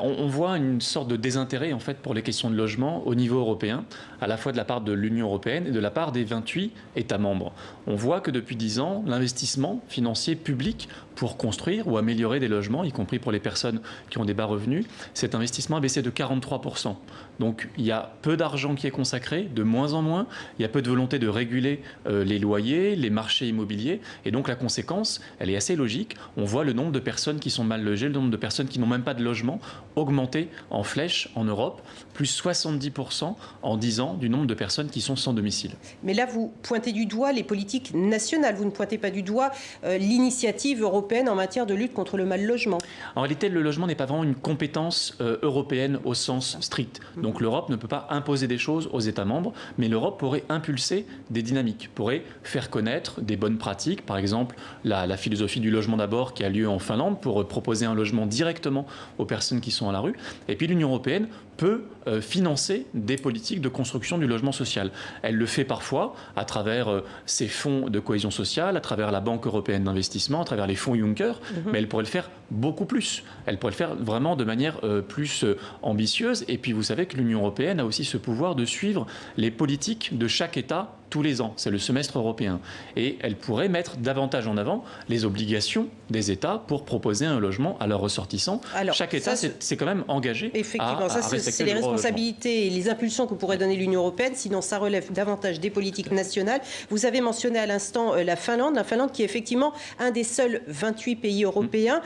On voit une sorte de désintérêt en fait pour les questions de logement au niveau européen, à la fois de la part de l'Union européenne et de la part des 28 États membres. On voit que depuis 10 ans, l'investissement financier public pour construire ou améliorer des logements, y compris pour les personnes qui ont des bas revenus, cet investissement a baissé de 43%. Donc il y a peu d'argent qui est consacré, de moins en moins. Il y a peu de volonté de réguler les loyers, les marchés immobiliers. Et donc la conséquence, elle est assez logique. On voit le nombre de personnes qui sont mal logées, le nombre de personnes qui n'ont même pas de logement augmenté en flèche en Europe, plus 70% en 10 ans du nombre de personnes qui sont sans domicile. Mais là, vous pointez du doigt les politiques nationales, vous ne pointez pas du doigt l'initiative européenne en matière de lutte contre le mal logement. En réalité, le logement n'est pas vraiment une compétence européenne au sens strict. Donc l'Europe ne peut pas imposer des choses aux États membres, mais l'Europe pourrait impulser des dynamiques, pourrait faire connaître des bonnes pratiques, par exemple la philosophie du logement d'abord qui a lieu en Finlande pour proposer un logement directement aux personnes qui sont à la rue. Et puis l'Union européenne peut financer des politiques de construction du logement social. Elle le fait parfois à travers ses fonds de cohésion sociale, à travers la Banque européenne d'investissement, à travers les fonds Juncker, mais elle pourrait le faire beaucoup plus. Elle pourrait le faire vraiment de manière plus ambitieuse. Et puis vous savez que l'Union européenne a aussi ce pouvoir de suivre les politiques de chaque État tous les ans. C'est le semestre européen. Et elle pourrait mettre davantage en avant les obligations des États pour proposer un logement à leurs ressortissants. Alors, chaque État s'est quand même engagé à respecter c'est les responsabilités et les impulsions que pourrait donner l'Union européenne, sinon ça relève davantage des politiques nationales. Vous avez mentionné à l'instant la Finlande qui est effectivement un des seuls 28 pays européens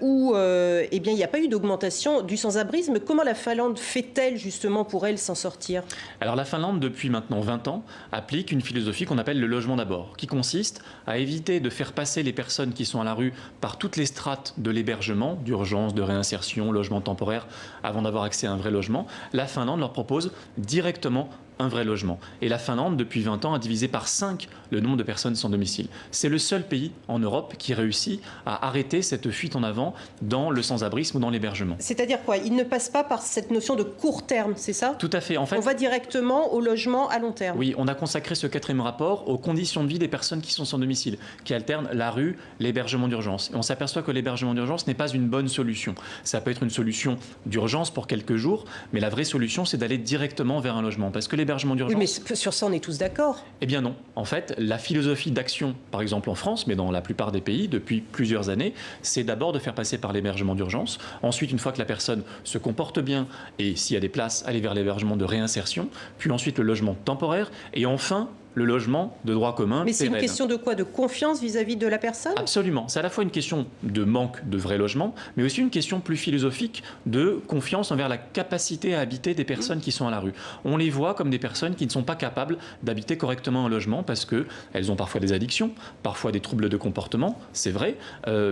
où eh bien, il n'y a pas eu d'augmentation du sans-abrisme. Comment la Finlande fait-elle justement pour elle s'en sortir? Alors la Finlande, depuis maintenant 20 ans, applique une philosophie qu'on appelle le logement d'abord, qui consiste à éviter de faire passer les personnes qui sont à la rue par toutes les strates de l'hébergement, d'urgence, de réinsertion, logement temporaire, avant d'avoir accès à un vrai logement. La Finlande leur propose directement un vrai logement. Et la Finlande, depuis 20 ans, a divisé par 5 le nombre de personnes sans domicile. C'est le seul pays en Europe qui réussit à arrêter cette fuite en avant dans le sans-abrisme ou dans l'hébergement. C'est-à-dire quoi? Il ne passe pas par cette notion de court terme, c'est ça? Tout à fait. En fait, on va directement au logement à long terme. Oui, on a consacré ce 4e rapport aux conditions de vie des personnes qui sont sans domicile, qui alternent la rue, l'hébergement d'urgence. Et on s'aperçoit que l'hébergement d'urgence n'est pas une bonne solution. Ça peut être une solution d'urgence pour quelques jours, mais la vraie solution, c'est d'aller directement vers un logement. Parce que l'hébergement d'urgence... Oui, mais sur ça, on est tous d'accord. Eh bien non. En fait, la philosophie d'action, par exemple en France, mais dans la plupart des pays, depuis plusieurs années, c'est d'abord de faire passer par l'hébergement d'urgence. Ensuite, une fois que la personne se comporte bien, et s'il y a des places, aller vers l'hébergement de réinsertion. Puis ensuite, le logement temporaire. Et enfin, le logement de droit commun. Mais c'est une question de quoi? De confiance vis-à-vis de la personne? Absolument. C'est à la fois une question de manque de vrais logements, mais aussi une question plus philosophique de confiance envers la capacité à habiter des personnes qui sont à la rue. On les voit comme des personnes qui ne sont pas capables d'habiter correctement un logement parce qu'elles ont parfois des addictions, parfois des troubles de comportement, c'est vrai,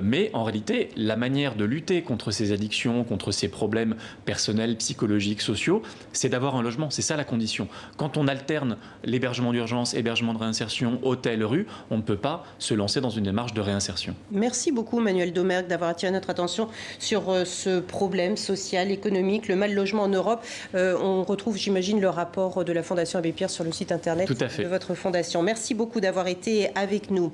mais en réalité, la manière de lutter contre ces addictions, contre ces problèmes personnels, psychologiques, sociaux, c'est d'avoir un logement. C'est ça la condition. Quand on alterne l'hébergement d'urgence, hébergement de réinsertion, hôtel, rue, on ne peut pas se lancer dans une démarche de réinsertion. Merci beaucoup Manuel Domergue d'avoir attiré notre attention sur ce problème social, économique, le mal logement en Europe. On retrouve, j'imagine, le rapport de la Fondation Abbé Pierre sur le site internet de votre fondation. Merci beaucoup d'avoir été avec nous.